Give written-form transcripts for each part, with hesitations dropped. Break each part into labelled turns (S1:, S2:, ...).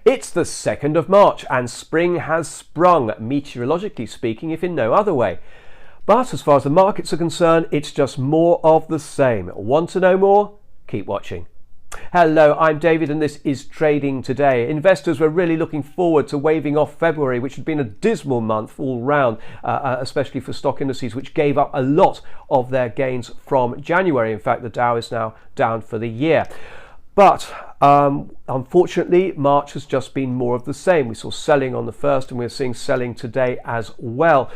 S1: It's the 2nd of March and spring has sprung, meteorologically speaking, if in no other way. But as far as the markets are concerned, it's just more of the same. Want to know more? Keep watching. Hello, I'm David and this is Trading Today. Investors were really looking forward to waving off February, which had been a dismal month all round, especially for stock indices, which gave up a lot of their gains from January. In fact, the Dow is now down for the year. But unfortunately, March has just been more of the same. We saw selling on the 1st and we're seeing selling today as well.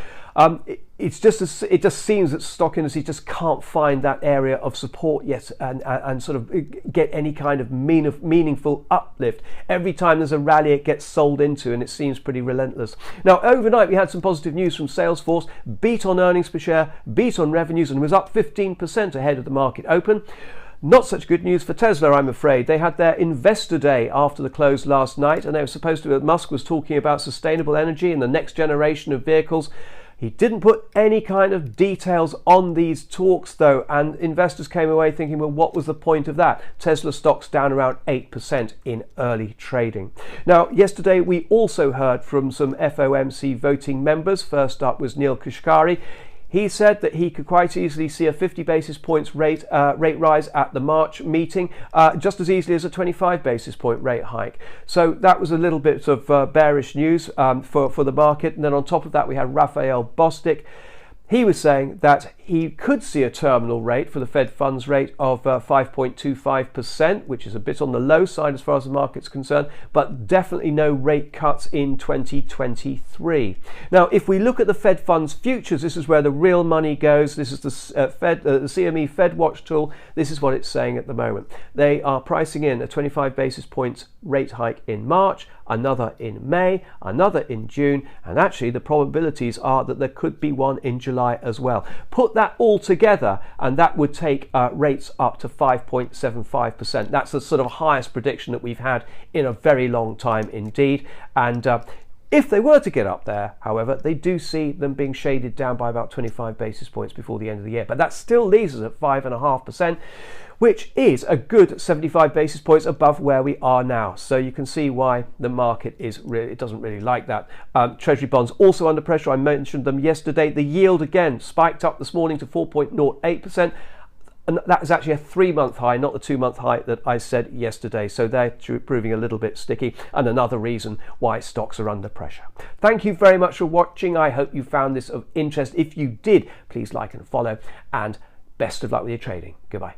S1: It just seems that stock indices just can't find that area of support yet and sort of get any kind of meaningful uplift. Every time there's a rally, it gets sold into and it seems pretty relentless. Now, overnight, we had some positive news from Salesforce, beat on earnings per share, beat on revenues, and was up 15% ahead of the market open. Not such good news for Tesla, I'm afraid. They had their investor day after the close last night, and they were supposed to, Musk was talking about sustainable energy and the next generation of vehicles. He didn't put any kind of details on these talks, though, and investors came away thinking, well, what was the point of that? Tesla stocks down around 8% in early trading. Now, yesterday, we also heard from some FOMC voting members. First up was Neil Kashkari. He said that he could quite easily see a 50 basis points rate rise at the March meeting, just as easily as a 25 basis point rate hike. So that was a little bit of bearish news for the market. And then on top of that, we had Raphael Bostic. He was saying that he could see a terminal rate for the Fed funds rate of 5.25%, which is a bit on the low side as far as the market's concerned, but definitely no rate cuts in 2023. Now, if we look at the Fed funds futures, this is where the real money goes. This is the CME Fed Watch tool. This is what it's saying at the moment. They are pricing in a 25 basis points rate hike in March, another in May, another in June, and actually the probabilities are that there could be one in July as well. Put that all together and that would take rates up to 5.75%. That's the sort of highest prediction that we've had in a very long time indeed. And if they were to get up there, however, they do see them being shaded down by about 25 basis points before the end of the year. But that still leaves us at 5.5%, which is a good 75 basis points above where we are now. So you can see why the market it doesn't really like that. Treasury bonds also under pressure. I mentioned them yesterday. The yield again spiked up this morning to 4.08%. And that is actually a 3-month high, not the 2-month high that I said yesterday. So they're proving a little bit sticky and another reason why stocks are under pressure. Thank you very much for watching. I hope you found this of interest. If you did, please like and follow, and best of luck with your trading. Goodbye.